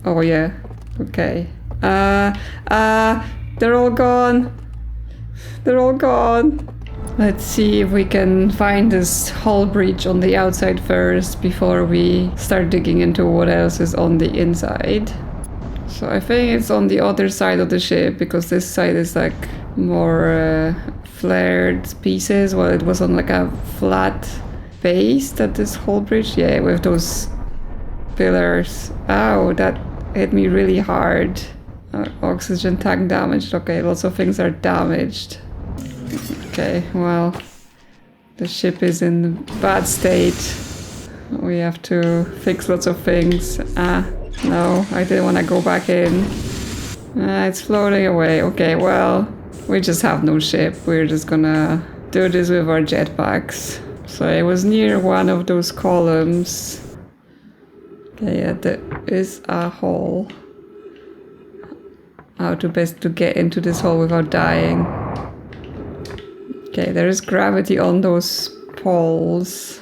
Oh yeah. Okay. They're all gone. They're all gone. Let's see if we can find this hull breach on the outside first before we start digging into what else is on the inside. So I think it's on the other side of the ship because this side is like more flared pieces, while it was on like a flat base that this hull breach. Yeah, with those pillars. Ow, that hit me really hard. Oxygen tank damaged. Okay, lots of things are damaged. Okay, well, the ship is in bad state. We have to fix lots of things. No, I didn't want to go back in. It's floating away. Okay, well, we just have no ship. We're just gonna do this with our jetpacks. So it was near one of those columns. Okay, yeah, there is a hole. How to best to get into this hole without dying. Okay, there is gravity on those poles.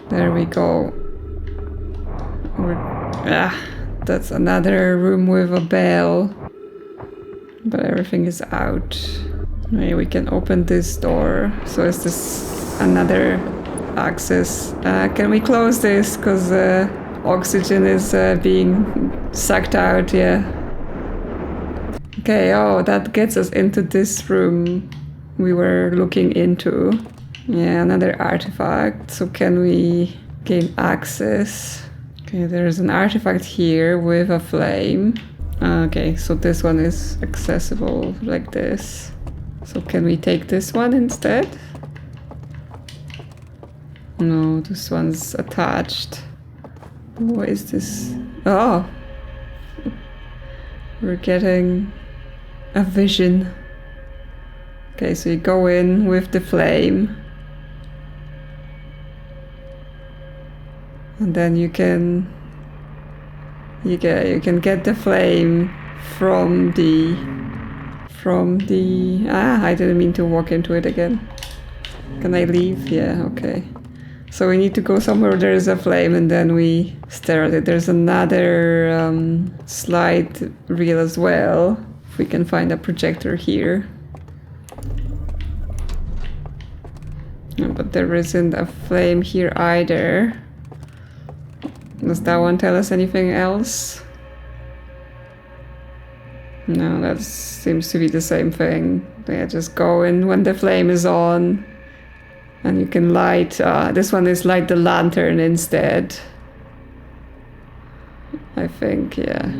There we go. That's another room with a bell. But everything is out. Maybe we can open this door. So is this another access? Can we close this? Because oxygen is being sucked out, yeah. Okay, oh, that gets us into this room we were looking into. Yeah, another artifact. So can we gain access? Okay, there's an artifact here with a flame. Okay, so this one is accessible like this. So can we take this one instead? No, this one's attached. What is this? Oh! We're getting a vision. Okay, so you go in with the flame. And then you can get the flame from the I didn't mean to walk into it again. Can I leave? Yeah, okay. So we need to go somewhere there is a flame and then we stare at it. There's another slide reel as well. If we can find a projector here. But there isn't a flame here either. Does that one tell us anything else? No, that seems to be the same thing. Yeah, just go in when the flame is on. And you can light, this one is light the lantern instead. I think, yeah.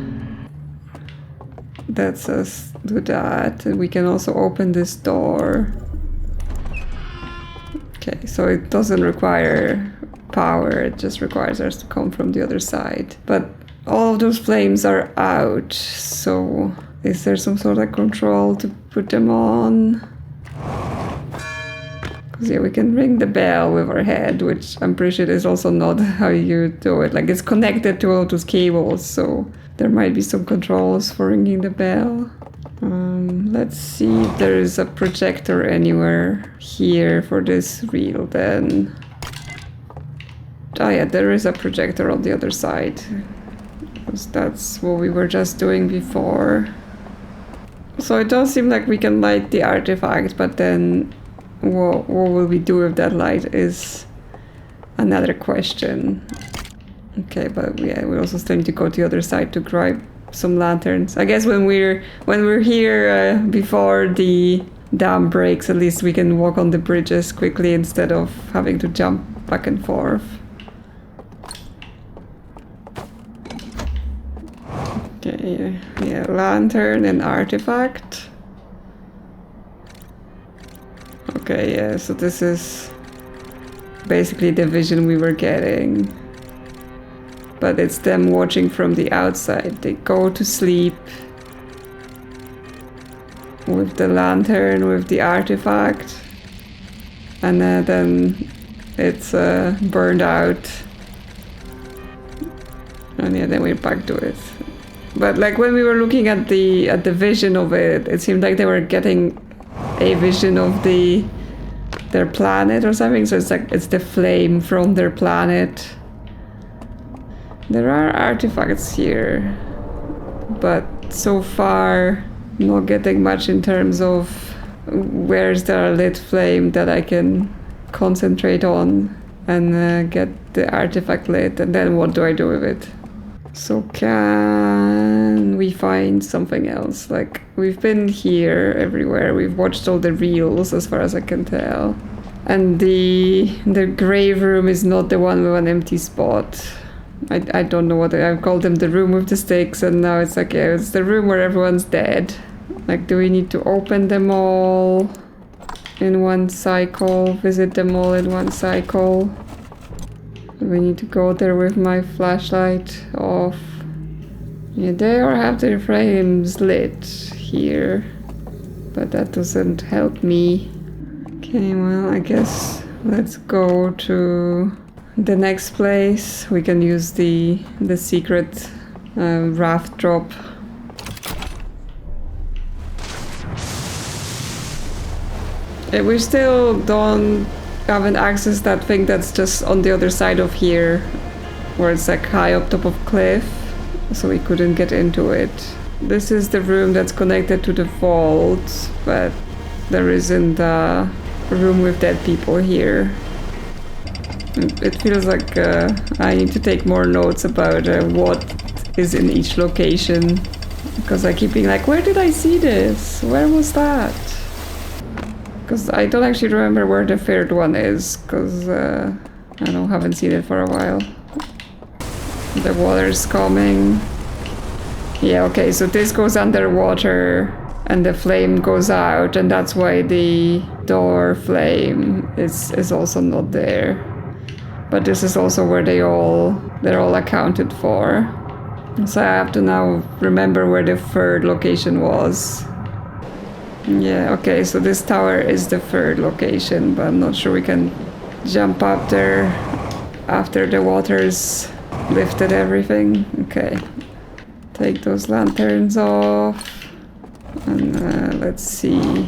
Let's us do that. And we can also open this door. Okay, so it doesn't require power, it just requires us to come from the other side. But all of those flames are out, so is there some sort of control to put them on? Because yeah, we can ring the bell with our head, which I'm pretty sure is also not how you do it. Like, it's connected to all those cables, so there might be some controls for ringing the bell. Let's see if there is a projector anywhere here for this reel then. Oh yeah, there is a projector on the other side. Because that's what we were just doing before. So it does seem like we can light the artifact, but then what will we do with that light is another question. Okay, but yeah, we also still need to go to the other side to grab some lanterns. I guess when we're here before the dam breaks, at least we can walk on the bridges quickly instead of having to jump back and forth. Okay, yeah, lantern and artifact. Okay, yeah, so this is basically the vision we were getting. But it's them watching from the outside. They go to sleep with the lantern, with the artifact. And then it's burned out. And yeah, then we're back to it. But like when we were looking at the vision of it, it seemed like they were getting a vision of their planet or something. So it's like it's the flame from their planet There are artifacts here, but so far not getting much in terms of where's there a lit flame that I can concentrate on and get the artifact lit, and then what do I do with it? So can we find something else? Like, we've been here everywhere, we've watched all the reels as far as I can tell. And the grave room is not the one with an empty spot. I don't know what I've called them, the room with the sticks, and now it's like, yeah, it's the room where everyone's dead. Like, do we need to open them all in one cycle, visit them all in one cycle? Do we need to go there with my flashlight off? Yeah, they all have their flames lit here, but that doesn't help me. Okay, well, I guess let's go to the next place. We can use the secret raft drop. We still haven't accessed that thing that's just on the other side of here, where it's like high up top of cliff, so we couldn't get into it. This is the room that's connected to the vault, but there isn't a room with dead people here. It feels like I need to take more notes about what is in each location, because I keep being like, where did I see this? Where was that? Because I don't actually remember where the third one is, because I haven't seen it for a while. The water's coming. Yeah, okay, so this goes underwater and the flame goes out, and that's why the door flame is also not there. But this is also where they're all accounted for. So I have to now remember where the third location was. Yeah, okay, so this tower is the third location, but I'm not sure we can jump up there after the water's lifted everything. Okay, take those lanterns off, and let's see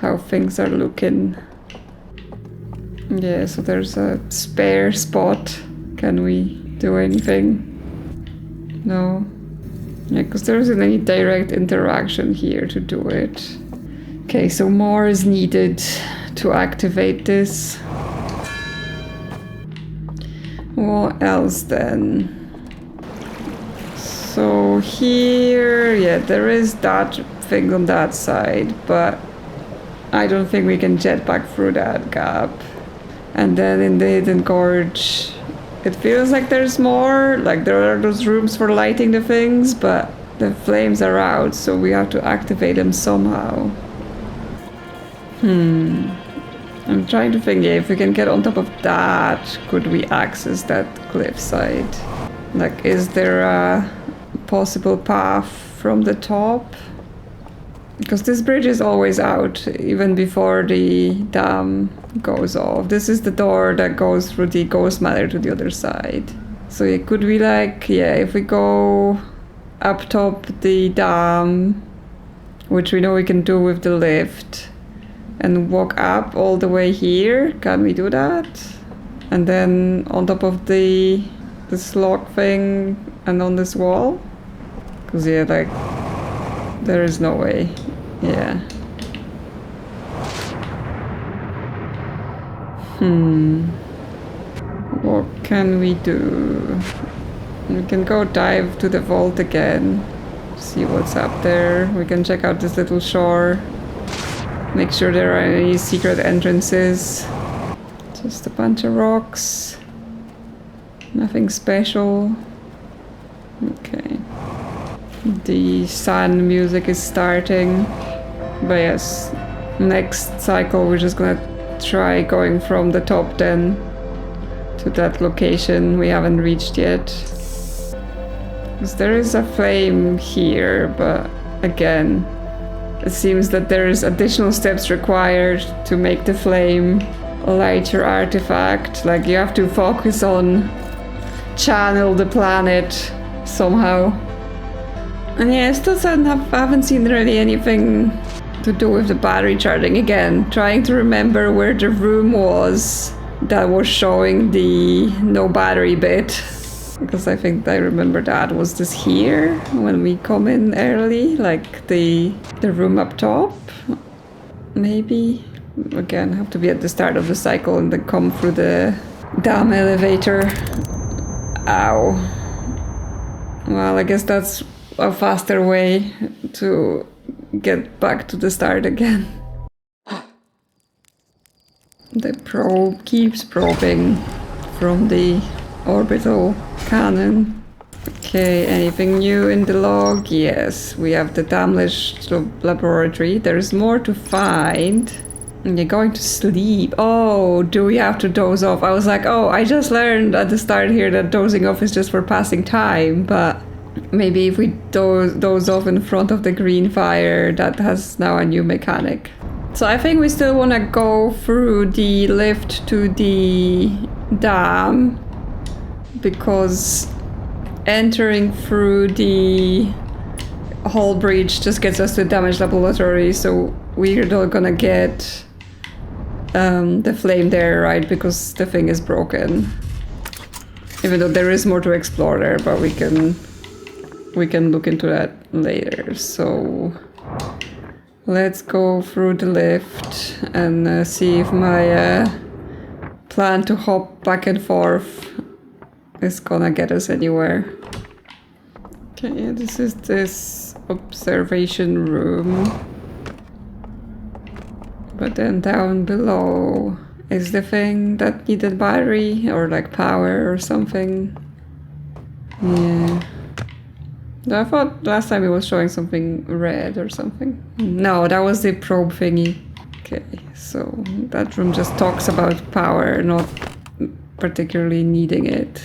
how things are looking. Yeah, so there's a spare spot. Can we do anything? No. Yeah, because there isn't any direct interaction here to do it. Okay, so more is needed to activate this. What else then? So here, yeah, there is that thing on that side, but I don't think we can jetpack through that gap. And then in the hidden gorge, it feels like there's more, like there are those rooms for lighting the things, but the flames are out, so we have to activate them somehow. I'm trying to think, yeah, if we can get on top of that, could we access that cliffside? Like, is there a possible path from the top? Because this bridge is always out, even before the dam goes off. This is the door that goes through the ghost matter to the other side. So it could be like, yeah, if we go up top the dam, which we know we can do with the lift, and walk up all the way here, can we do that? And then on top of this log thing and on this wall? Because yeah, like, there is no way. Yeah. What can we do? We can go dive to the vault again, see what's up there. We can check out this little shore, make sure there are any secret entrances. Just a bunch of rocks. Nothing special. Okay. The sun music is starting. But yes, next cycle we're just gonna try going from the top then to that location we haven't reached yet. Because there is a flame here, but again, it seems that there's additional steps required to make the flame light your artifact. Like, you have to focus on channel the planet somehow. And yeah, I still haven't seen really anything to do with the battery charging. Again, trying to remember where the room was that was showing the no battery bit. Because I think I remember that was this here when we come in early, like the room up top. Maybe. Again, have to be at the start of the cycle and then come through the damn elevator. Ow. Well, I guess that's a faster way to get back to the start again. The probe keeps probing from the orbital cannon. Okay, anything new in the log? Yes, we have the damaged laboratory. There's more to find. And you're going to sleep. Oh, do we have to doze off? I was like, oh, I just learned at the start here that dozing off is just for passing time, but maybe if we doze off in front of the green fire, that has now a new mechanic. So I think we still want to go through the lift to the dam, because entering through the hull breach just gets us to the damaged laboratory, so we're not gonna get the flame there, right? Because the thing is broken. Even though there is more to explore there, but we can look into that later. So let's go through the lift and see if my plan to hop back and forth is gonna get us anywhere. Okay, this is this observation room. But then down below is the thing that needed battery or like power or something. Yeah. I thought last time it was showing something red or something. No, that was the probe thingy. Okay, so that room just talks about power, not particularly needing it.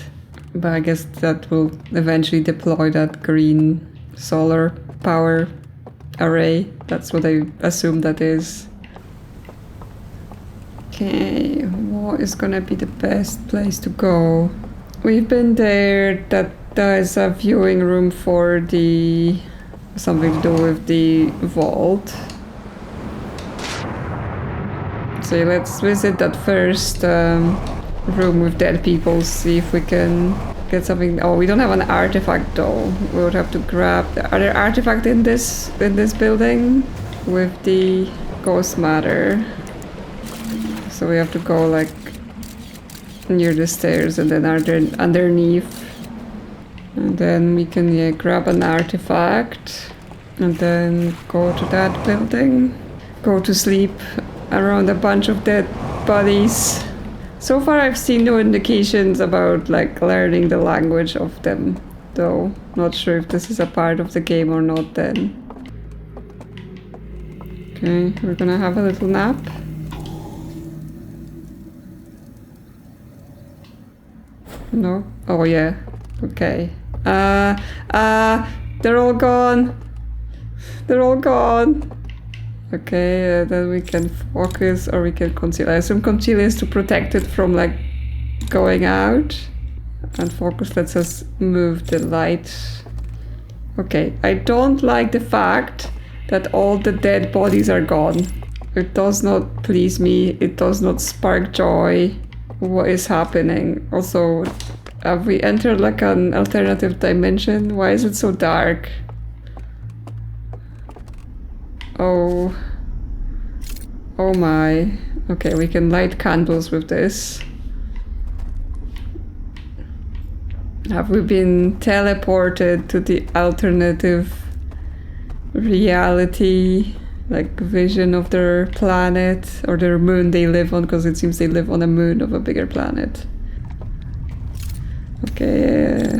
But I guess that will eventually deploy that green solar power array. That's what I assume that is. Okay, what is gonna be the best place to go? We've been there. That is a viewing room for the... something to do with the vault. So let's visit that first room with dead people, see if we can get something. Oh, we don't have an artifact though. We would have to grab... Are there artifacts in this building? With the ghost matter. So we have to go like near the stairs and then underneath. And then we can grab an artifact and then go to that building. Go to sleep around a bunch of dead bodies. So far I've seen no indications about like learning the language of them, though. Not sure if this is a part of the game or not then. Okay, we're gonna have a little nap. No? Oh yeah. Okay. They're all gone. They're all gone. Okay, then we can focus or we can conceal. I assume conceal is to protect it from like going out. And focus lets us move the light. Okay, I don't like the fact that all the dead bodies are gone. It does not please me. It does not spark joy. What is happening? Also, have we entered like an alternative dimension? Why is it so dark? Oh. Oh my. Okay, we can light candles with this. Have we been teleported to the alternative reality? Like vision of their planet or their moon they live on, because it seems they live on a moon of a bigger planet. Okay,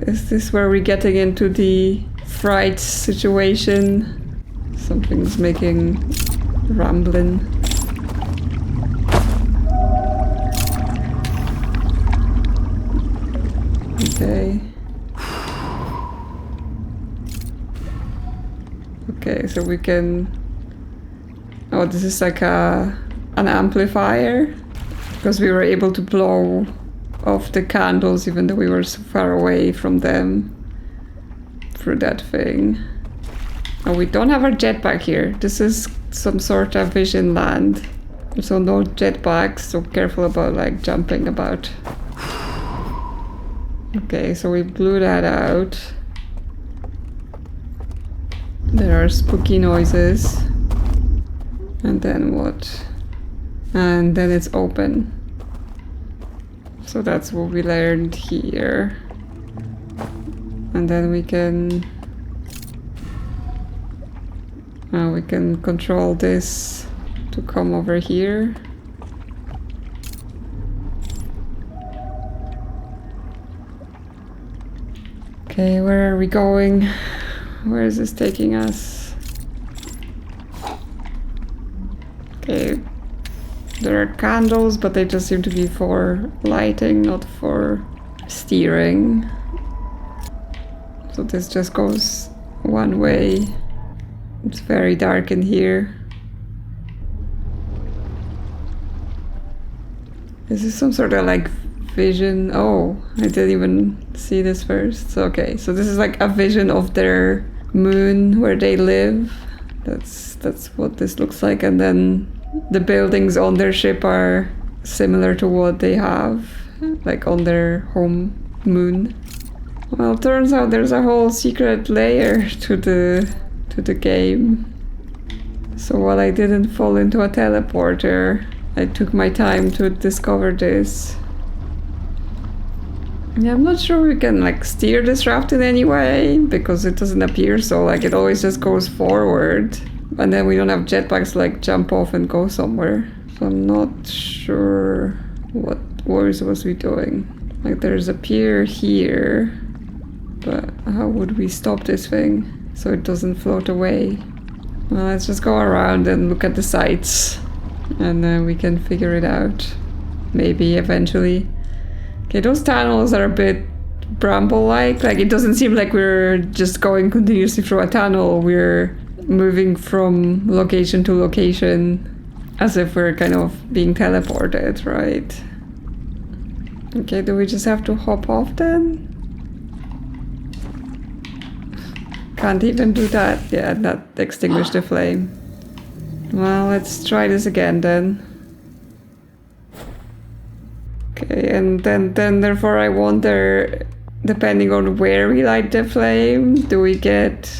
is this where we're getting into the fright situation? Something's making rambling. Okay. Okay, so we can... Oh, this is like an amplifier, because we were able to blow off the candles even though we were so far away from them through that thing. Oh, we don't have our jetpack here. This is some sort of vision land. So no jetpacks, so careful about like jumping about. Okay, so we blew that out. There are spooky noises. And then what? And then it's open. So that's what we learned here. And then we can control this to come over here. Okay, where are we going? Where is this taking us? Okay, there are candles, but they just seem to be for lighting, not for steering. So this just goes one way. It's very dark in here. Is this some sort of like vision? Oh, I didn't even see this first. Okay, so this is like a vision of their moon where they live. That's what this looks like. And then the buildings on their ship are similar to what they have, like on their home moon. Well, it turns out there's a whole secret layer to the game. So while I didn't fall into a teleporter, I took my time to discover this. Yeah, I'm not sure we can like steer this raft in any way because it doesn't appear so. Like it always just goes forward, and then we don't have jetpacks to like jump off and go somewhere. So I'm not sure what we're supposed to be doing. Like there's a pier here, but how would we stop this thing so it doesn't float away? Well, let's just go around and look at the sights, and then we can figure it out. Maybe eventually. Okay, those tunnels are a bit bramble-like. Like, it doesn't seem like we're just going continuously through a tunnel. We're moving from location to location as if we're kind of being teleported, right? Okay, do we just have to hop off then? Can't even do that. Yeah, that extinguished the flame. Well, let's try this again then. Okay, and then therefore I wonder, depending on where we light the flame, do we get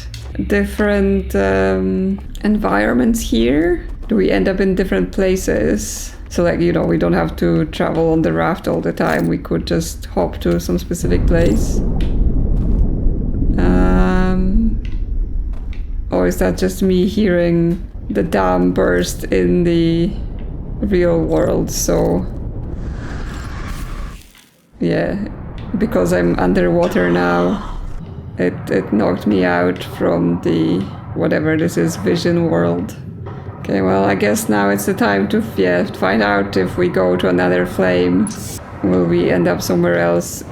different environments here? Do we end up in different places? So like, you know, we don't have to travel on the raft all the time. We could just hop to some specific place. Or is that just me hearing the dam burst in the real world? So yeah, because I'm underwater now, it knocked me out from the whatever this is, vision world. Okay, well, I guess now it's the time to find out if we go to another flame, will we end up somewhere else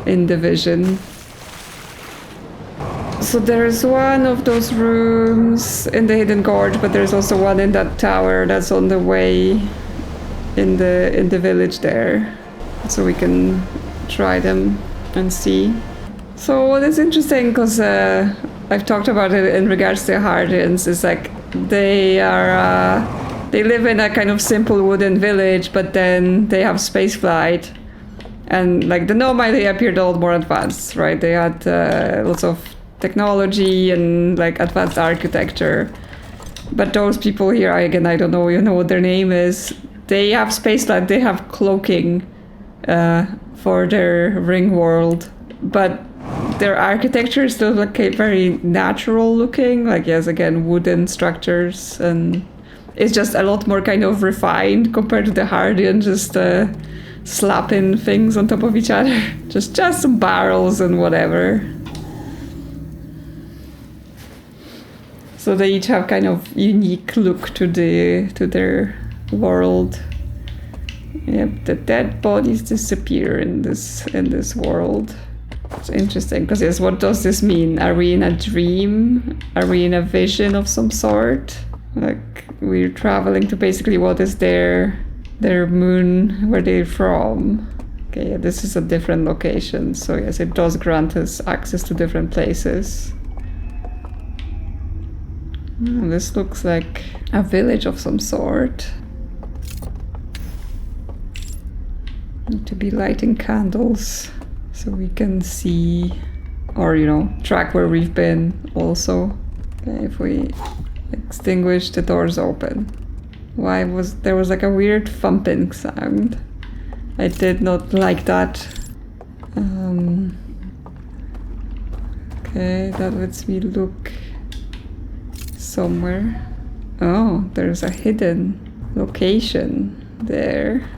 in the vision. So there's one of those rooms in the hidden gorge, but there's also one in that tower that's on the way in the village there. So we can try them and see. So what is interesting, because I've talked about it in regards to Hardians, is like they live in a kind of simple wooden village, but then they have space flight. And like the Nomai, they appeared a lot more advanced, right? They had lots of technology and like advanced architecture. But those people here, I don't know, you know what their name is. They have space flight, they have cloaking for their ring world, but their architecture is still like very natural looking, like yes, again, wooden structures, and it's just a lot more kind of refined compared to the Hardian, just slapping things on top of each other. just some barrels and whatever. So they each have kind of unique look to their world. Yep, the dead bodies disappear in this world. It's interesting, because yes, what does this mean? Are we in a dream? Are we in a vision of some sort? Like, we're traveling to basically what is their moon, where they're from. Okay, yeah, this is a different location, so yes, it does grant us access to different places. This looks like a village of some sort. Need to be lighting candles. So we can see, or you know, track where we've been also. Okay, if we extinguish, the doors open. Why was there was like a weird thumping sound? I did not like that. Okay, that lets me look somewhere. Oh, there's a hidden location there.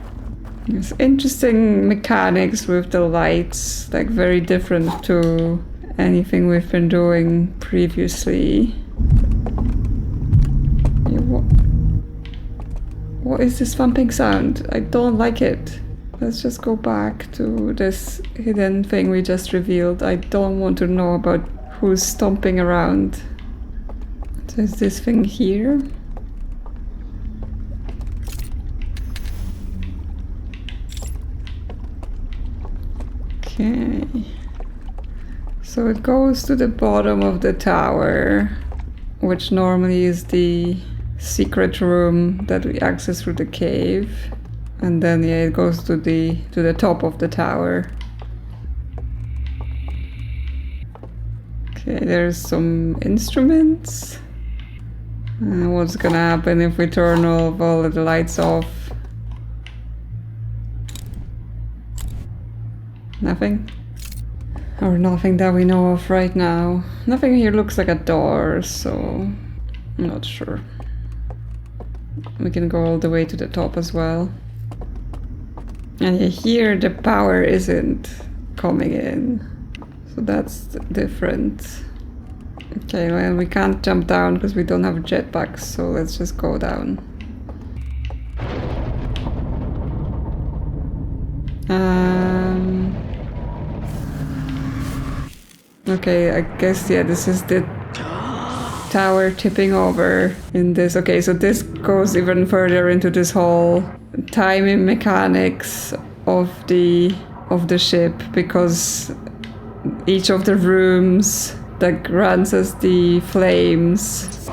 There's interesting mechanics with the lights, like very different to anything we've been doing previously. Yeah, what is this thumping sound? I don't like it. Let's just go back to this hidden thing we just revealed. I don't want to know about who's stomping around. So is this thing here? Okay. So it goes to the bottom of the tower, which normally is the secret room that we access through the cave. And then yeah, it goes to the top of the tower. Okay, there's some instruments. What's gonna happen if we turn all of the lights off? Nothing? Or nothing that we know of right now. Nothing here looks like a door, so I'm not sure. We can go all the way to the top as well. And here the power isn't coming in, so that's different. Okay, well we can't jump down because we don't have jetpacks, so let's just go down. Okay, I guess yeah, this is the tower tipping over in this. Okay, so this goes even further into this whole timing mechanics of the ship, because each of the rooms that grants us the flames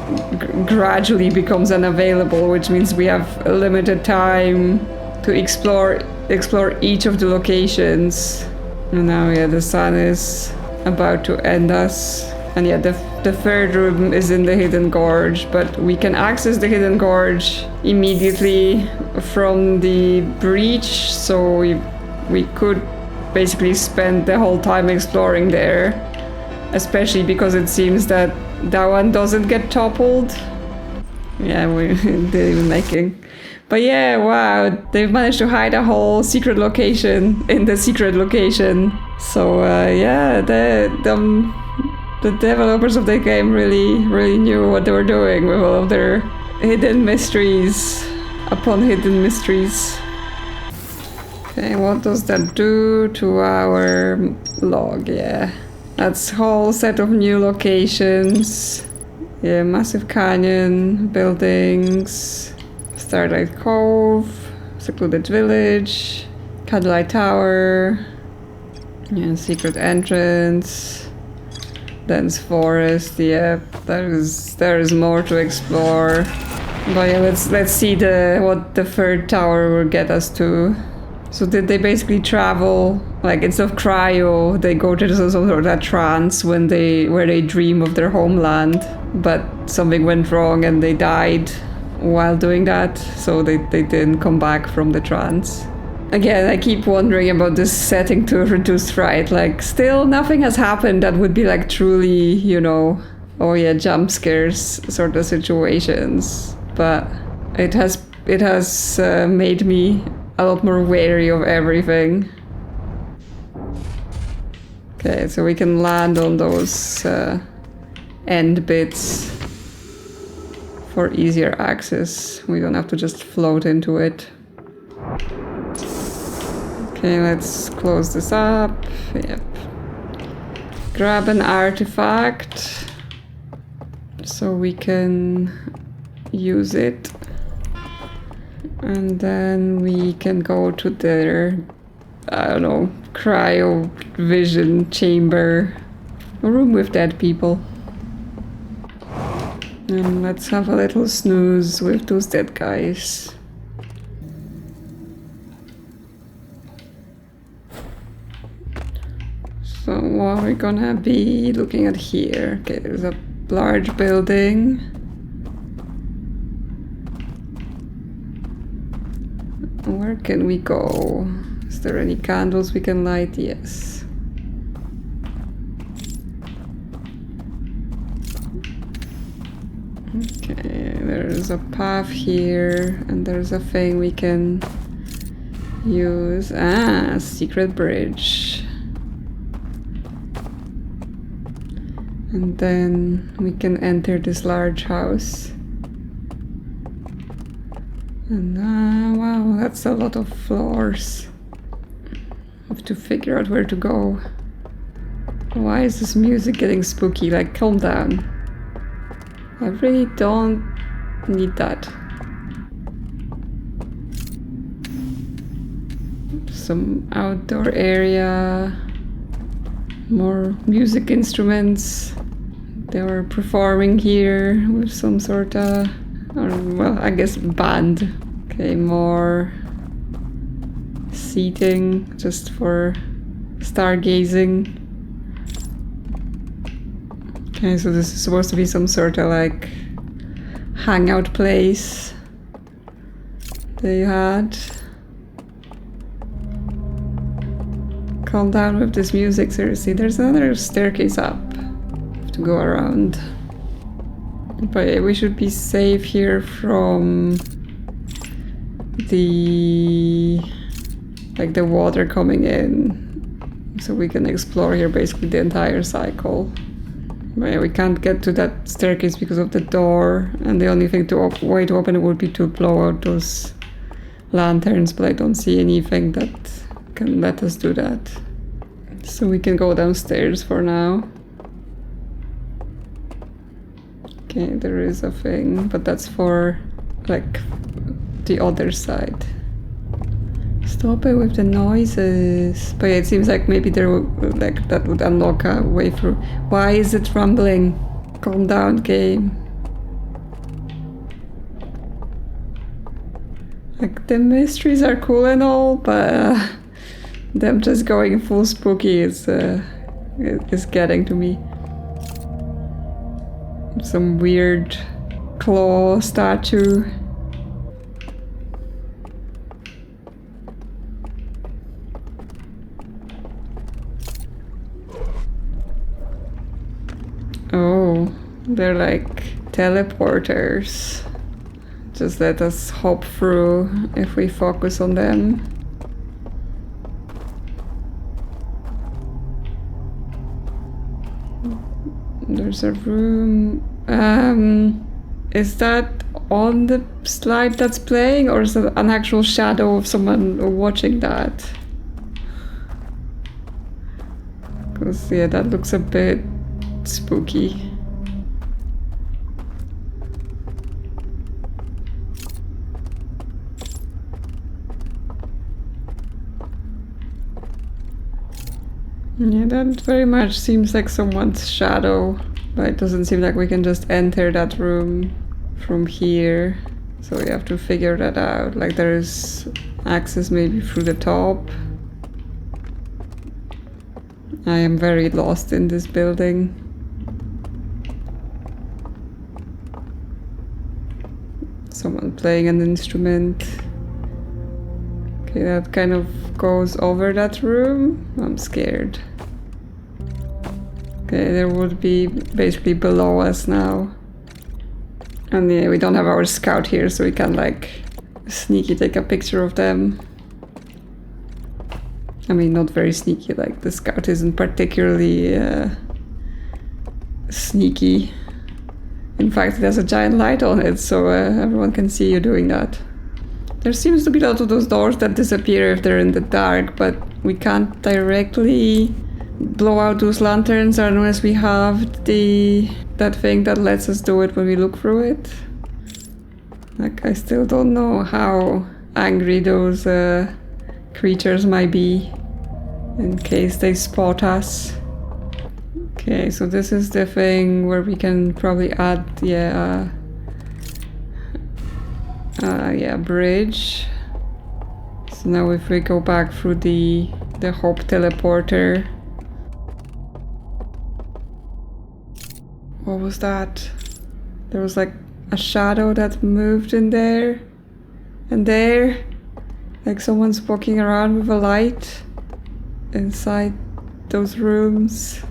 gradually becomes unavailable, which means we have a limited time to explore each of the locations. And now yeah, the sun is about to end us. And yeah, the third room is in the hidden gorge, but we can access the hidden gorge immediately from the breach, so we could basically spend the whole time exploring there, especially because it seems that that one doesn't get toppled. Yeah, we didn't even making. But yeah, wow, they've managed to hide a whole secret location in the secret location. So yeah, the developers of the game really knew what they were doing with all of their hidden mysteries upon hidden mysteries. Okay, what does that do to our log? Yeah, that's a whole set of new locations. Yeah, massive canyon, buildings, Starlight Cove, secluded village, Candlelight Tower, yeah, secret entrance, dense forest. Yeah, there is more to explore. But yeah, let's see what the third tower will get us to. So did they basically travel, like instead of cryo, they go to some sort of trance where they dream of their homeland, but something went wrong and they died while doing that, so they didn't come back from the trance. Again, I keep wondering about this setting to reduce fright. Like, still nothing has happened that would be like truly, you know, oh yeah, jump scares sort of situations. But it has made me a lot more wary of everything. Okay, so we can land on those end bits for easier access. We don't have to just float into it. Okay, let's close this up. Yep. Grab an artifact so we can use it. And then we can go to their, I don't know, cryo vision chamber. A room with dead people. And let's have a little snooze with those dead guys. what we're gonna be looking at here. Okay, there's a large building. Where can we go? Is there any candles we can light? Yes. Okay, there's a path here, and there's a thing we can use. Ah, secret bridge. And then we can enter this large house. And wow, that's a lot of floors. Have to figure out where to go. Why is this music getting spooky? Like, calm down. I really don't need that. Some outdoor area. More music instruments. They were performing here with some sort of, well, I guess band. Okay, more seating just for stargazing. Okay, so this is supposed to be some sort of like hangout place they had. Calm down with this music, seriously. There's another staircase up. Have to go around. But yeah, we should be safe here from the water coming in. So we can explore here basically the entire cycle. But yeah, we can't get to that staircase because of the door, and the only thing way to open it would be to blow out those lanterns, but I don't see anything that can let us do that. So we can go downstairs for now. Okay, there is a thing, but that's for like the other side. Stop it with the noises. But yeah, it seems like maybe there would, like, that would unlock a way through. Why is it rumbling? Calm down, game. Like, the mysteries are cool and all, but them just going full spooky is getting to me. Some weird claw statue. Oh, they're like teleporters. Just let us hop through if we focus on them. There's a room. Is that on the slide that's playing, or is it an actual shadow of someone watching that? Because yeah, that looks a bit spooky. Yeah, that very much seems like someone's shadow, but it doesn't seem like we can just enter that room from here. So we have to figure that out. Like, there's access maybe through the top. I am very lost in this building. Someone playing an instrument. Okay, that kind of goes over that room. I'm scared. Okay, there would be basically below us now. And yeah, we don't have our scout here, so we can like sneaky take a picture of them. I mean, not very sneaky, like the scout isn't particularly sneaky. In fact, there's a giant light on it, so everyone can see you doing that. There seems to be a lot of those doors that disappear if they're in the dark, but we can't directly blow out those lanterns unless we have that thing that lets us do it when we look through it. Like, I still don't know how angry those creatures might be in case they spot us. Okay, so this is the thing where we can probably add, yeah, bridge. So now if we go back through the hop teleporter, What was that? There was like a shadow that moved in there. And there. Like someone's walking around with a light. Inside those rooms.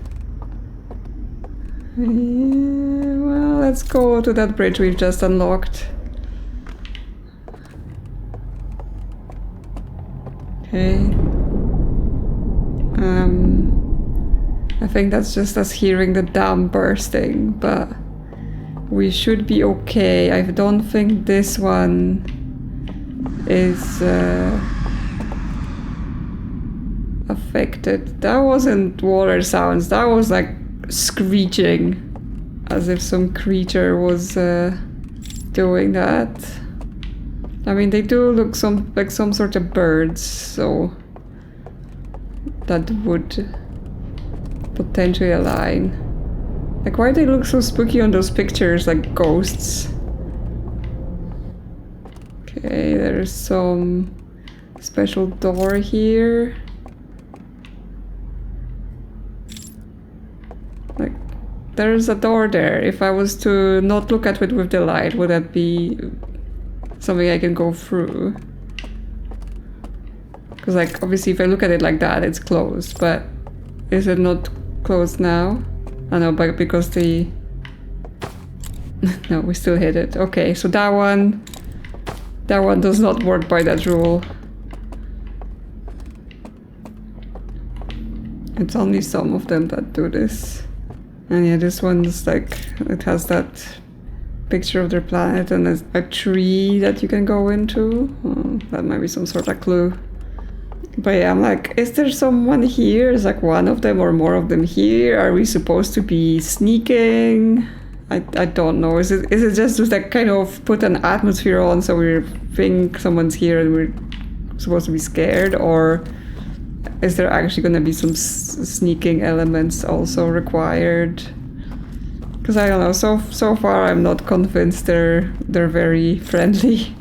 Yeah, well, let's go to that bridge we've just unlocked. Okay. I think that's just us hearing the dam bursting, but we should be okay. I don't think this one is affected. That wasn't water sounds, that was like screeching, as if some creature was doing that. I mean, they do look like some sort of birds, so that would potentially align. Like, why do they look so spooky on those pictures, like ghosts? Okay, there's some special door here. Like, there's a door there. If I was to not look at it with the light, would that be something I can go through? Because, like, obviously if I look at it like that, it's closed, but is it not closed now? I know, but because the... No, we still hit it. Okay, so that one does not work by that rule. It's only some of them that do this. And yeah, this one's like, it has that picture of their planet and there's a tree that you can go into. Oh, that might be some sort of clue. But yeah, I'm like, is there someone here? Is like one of them or more of them here? Are we supposed to be sneaking? I don't know. Is it just to like kind of put an atmosphere on so we think someone's here and we're supposed to be scared? Or is there actually going to be some sneaking elements also required? Because I don't know. So far I'm not convinced they're very friendly.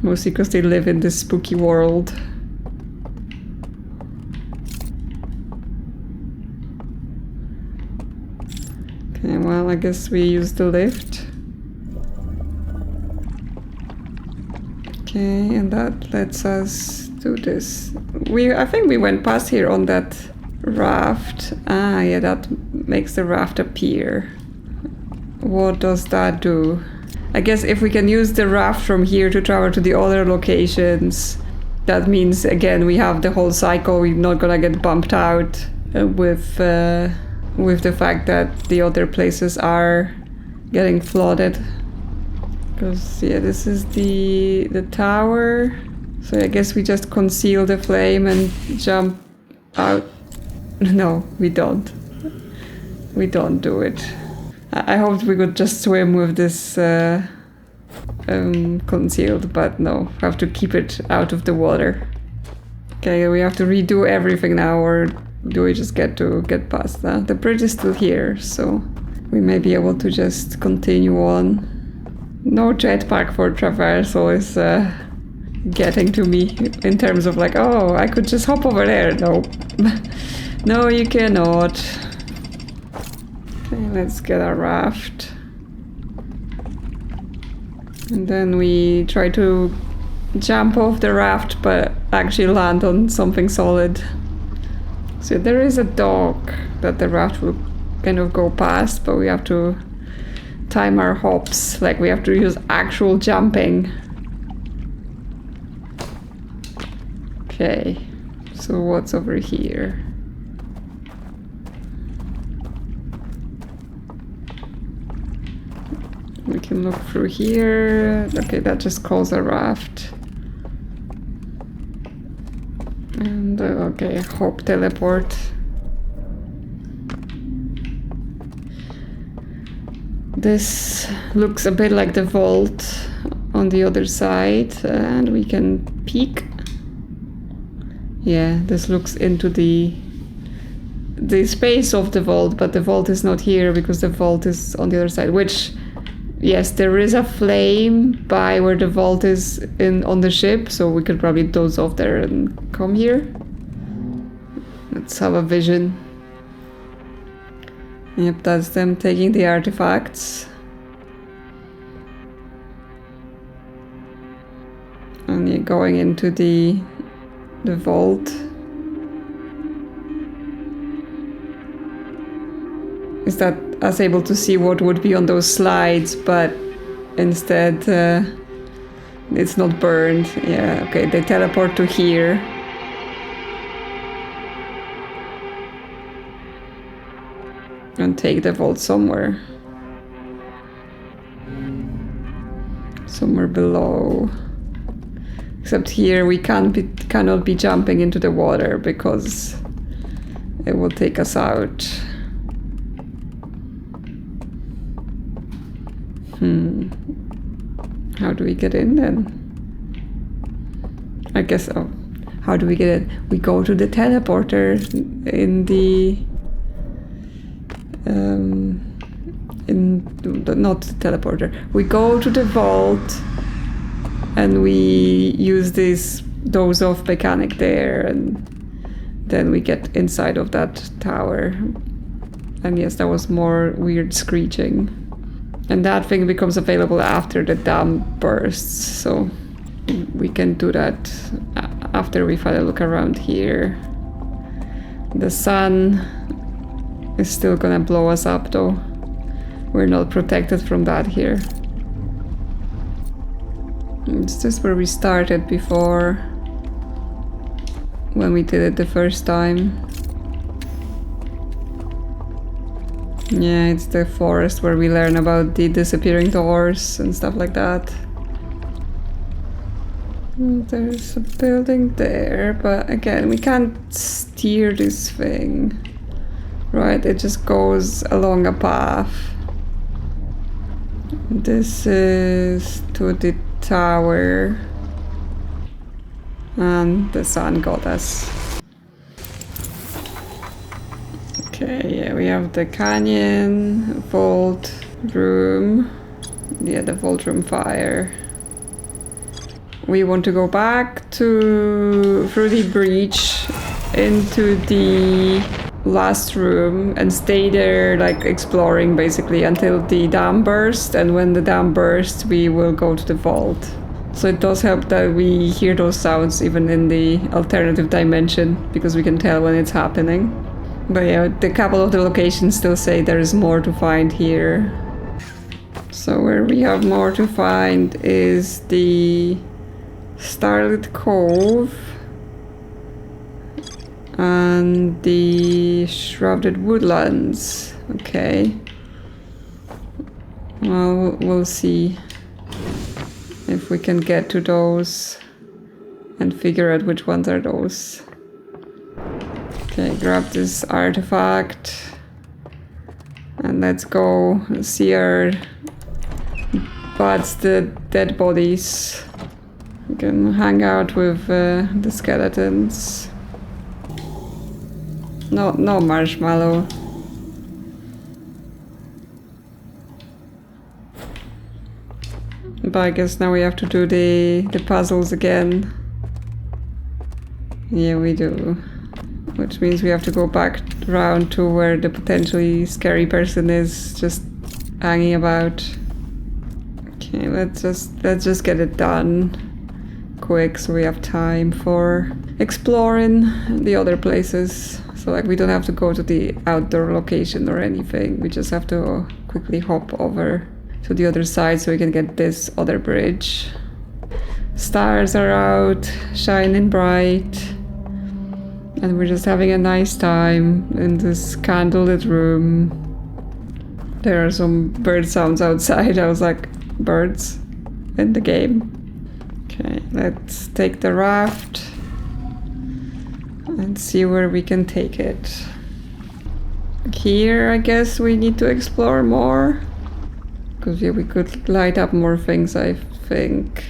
Mostly because they live in this spooky world. Okay, well, I guess we use the lift. Okay, and that lets us do this. I think we went past here on that raft. Ah, yeah, that makes the raft appear. What does that do? I guess if we can use the raft from here to travel to the other locations, that means, again, we have the whole cycle. We're not gonna get bumped out with the fact that the other places are getting flooded. Because, yeah, this is the tower. So I guess we just conceal the flame and jump out. No, we don't. We don't do it. I hoped we could just swim with this concealed, but no. We have to keep it out of the water. Okay, we have to redo everything now, or do we just get past that? The bridge is still here, so we may be able to just continue on. No jetpack for traversal is getting to me in terms of like, oh, I could just hop over there. No. No, you cannot. Okay, let's get a raft. And then we try to jump off the raft, but actually land on something solid. So there is a dock that the raft will kind of go past, but we have to time our hops. Like, we have to use actual jumping. Okay, so what's over here? We can look through here. Okay, that just calls a raft. And okay, hop teleport. This looks a bit like the vault on the other side, and we can peek. Yeah, this looks into the space of the vault, but the vault is not here because the vault is on the other side, which, yes, there is a flame by where the vault is on the ship, so we could probably doze off there and come here. Let's have a vision. Yep, that's them taking the artifacts. And you're going into the vault. Is that us able to see what would be on those slides, but instead it's not burned. Yeah, okay, they teleport to here. And take the vault somewhere. Somewhere below. Except here we cannot be jumping into the water because it will take us out. How do we get in then? I guess, oh, how do we get in? We go to the teleporter in the... not the teleporter. We go to the vault and we use this doze off mechanic there, and then we get inside of that tower. And yes, that was more weird screeching. And that thing becomes available after the dam bursts, so we can do that after we finally look around here. The sun is still gonna blow us up though. We're not protected from that here. Is this where we started before? When we did it the first time? Yeah, it's the forest where we learn about the disappearing doors and stuff like that. There's a building there, but again, we can't steer this thing. Right, it just goes along a path. This is to the tower. And the sun got us. Okay, yeah, we have the canyon, vault room. Yeah, the vault room fire. We want to go back through the breach into the last room and stay there, like exploring basically until the dam bursts, and when the dam bursts we will go to the vault. So it does help that we hear those sounds even in the alternative dimension, because we can tell when it's happening. But yeah, the couple of the locations still say there is more to find here. So where we have more to find is the Starlit Cove and the Shrouded Woodlands. Okay. Well, we'll see if we can get to those and figure out which ones are those. Okay, grab this artifact and let's go see our buds, the dead bodies. We can hang out with the skeletons. No marshmallow. But I guess now we have to do the puzzles again. Yeah, we do. Which means we have to go back around to where the potentially scary person is just hanging about. Okay, let's just get it done quick so we have time for exploring the other places. So like we don't have to go to the outdoor location or anything. We just have to quickly hop over to the other side so we can get this other bridge. Stars are out, shining bright. And we're just having a nice time in this candlelit room. There are some bird sounds outside. I was like, birds in the game. Okay, let's take the raft and see where we can take it. Here, I guess we need to explore more. Because yeah, we could light up more things, I think.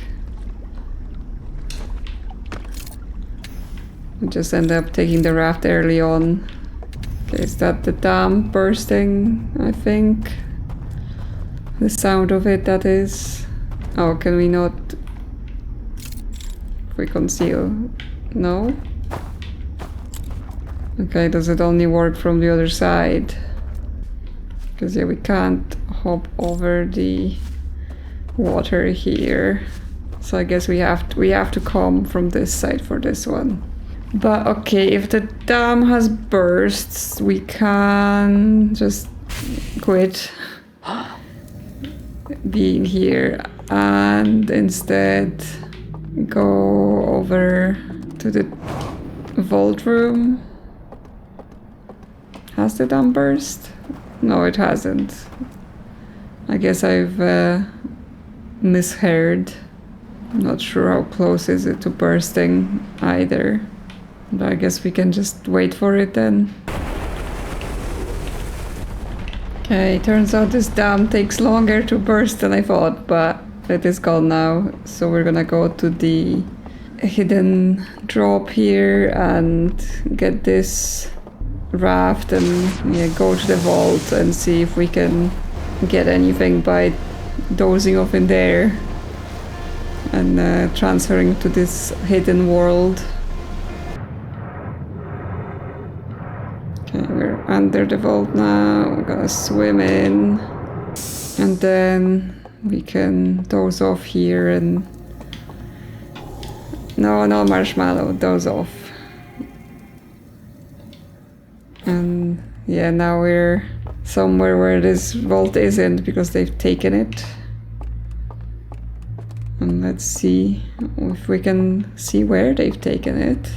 We just end up taking the raft early on. Okay, is that the dam bursting, I think? The sound of it, that is. Oh, can we not... If we conceal... No? Okay, does it only work from the other side? Because yeah, we can't hop over the water here. So I guess we have to come from this side for this one. But okay, if the dam has burst, we can just quit being here and instead go over to the vault room. Has the dam burst? No, it hasn't. I guess I've misheard. Not sure how close is it to bursting either. But I guess we can just wait for it then. Okay, turns out this dam takes longer to burst than I thought, but it is gone now. So we're gonna go to the hidden drop here and get this raft and yeah, go to the vault and see if we can get anything by dozing off in there and transferring to this hidden world. Okay, we're under the vault now. We're gonna swim in and then we can doze off here and no marshmallow, doze off. And yeah, now we're somewhere where this vault isn't because they've taken it. And let's see if we can see where they've taken it.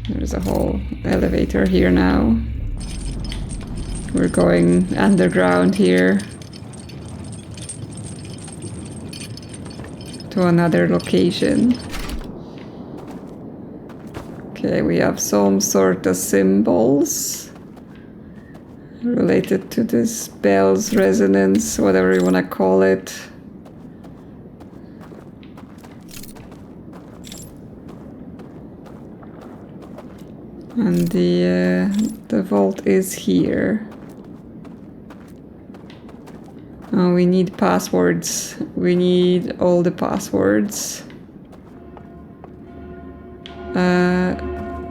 There's a whole elevator here now. We're going underground here to another location. Okay, we have some sort of symbols related to this bell's resonance, whatever you want to call it. And the vault is here. Oh, we need passwords. We need all the passwords.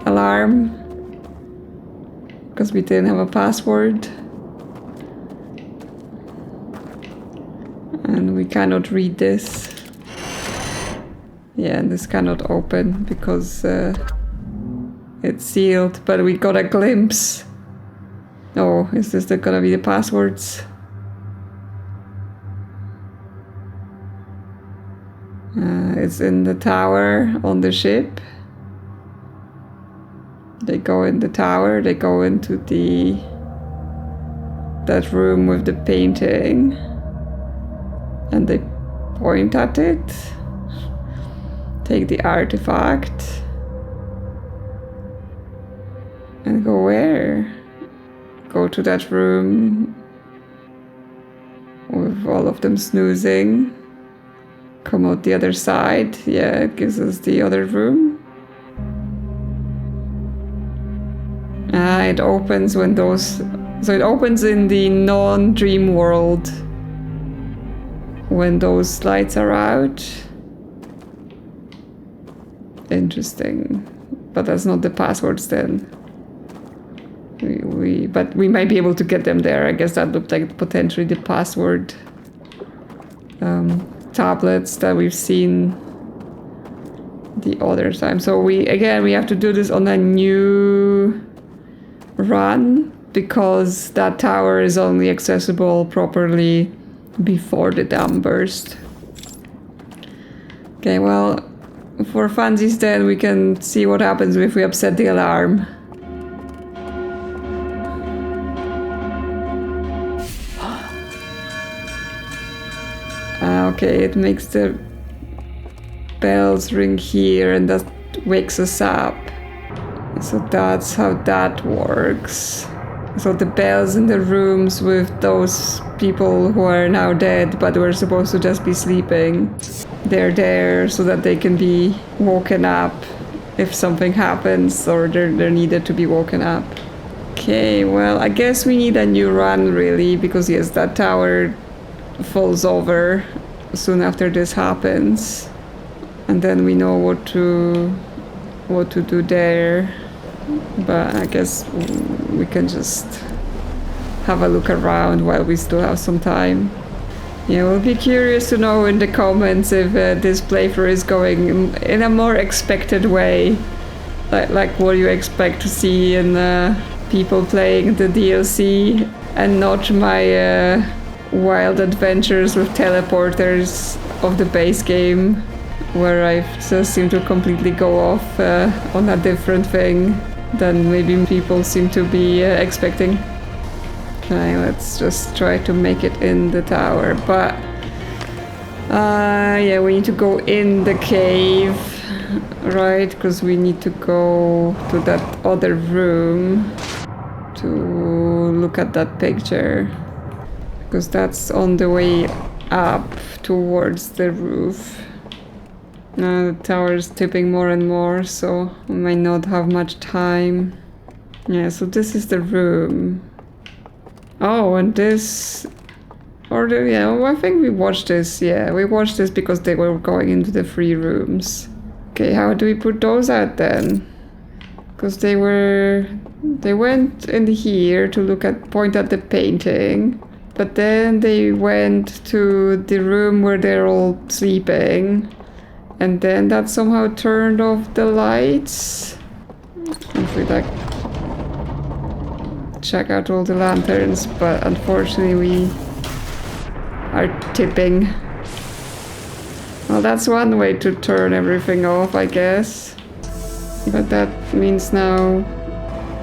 Alarm. Because we didn't have a password. And we cannot read this. Yeah, and this cannot open because it's sealed, but we got a glimpse. Oh, is this gonna be the passwords? It's in the tower on the ship. They go in the tower, they go into that room with the painting. And they point at it. Take the artifact. And go where? Go to that room with all of them snoozing. Come out the other side. Yeah, it gives us the other room. It opens when those... So it opens in the non-dream world when those lights are out. Interesting. But that's not the passwords then. But we might be able to get them there. I guess that looked like potentially the password tablets that we've seen the other time. So we have to do this on a new run because that tower is only accessible properly before the dam burst. Okay, well, for funsies then we can see what happens if we upset the alarm. Okay, it makes the bells ring here and that wakes us up. So that's how that works. So the bells in the rooms with those people who are now dead but were supposed to just be sleeping, they're there so that they can be woken up if something happens or they're needed to be woken up. Okay, well, I guess we need a new run really because yes, that tower falls over soon after this happens, and then we know what to do there. But I guess we can just have a look around while we still have some time. Yeah, we'll be curious to know in the comments if this playthrough is going in a more expected way. Like what you expect to see in people playing the DLC and not my wild adventures with teleporters of the base game, where I just seem to completely go off on a different thing than maybe people seem to be expecting. Okay, let's just try to make it in the tower, but yeah, we need to go in the cave, right? Because we need to go to that other room to look at that picture, because that's on the way up towards the roof. Now the tower is tipping more and more, so we might not have much time. Yeah, so this is the room. Oh, and this... yeah, I think we watched this. Yeah, we watched this because they were going into the 3 rooms. Okay, how do we put those out then? Because they went in here to point at the painting, but then they went to the room where they're all sleeping, and then that somehow turned off the lights. If we like check out all the lanterns, but unfortunately we are tipping. Well, that's one way to turn everything off, I guess. But that means now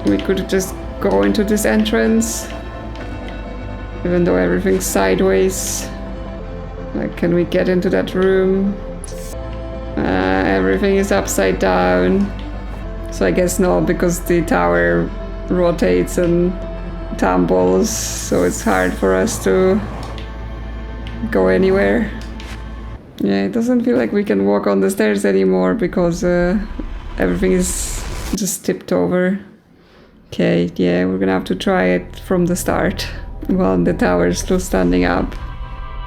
we could just go into this entrance, even though everything's sideways. Like, can we get into that room? Everything is upside down. So I guess no, because the tower rotates and tumbles, so it's hard for us to go anywhere. Yeah, it doesn't feel like we can walk on the stairs anymore because everything is just tipped over. Okay, yeah, we're gonna have to try it from the start while the tower is still standing up.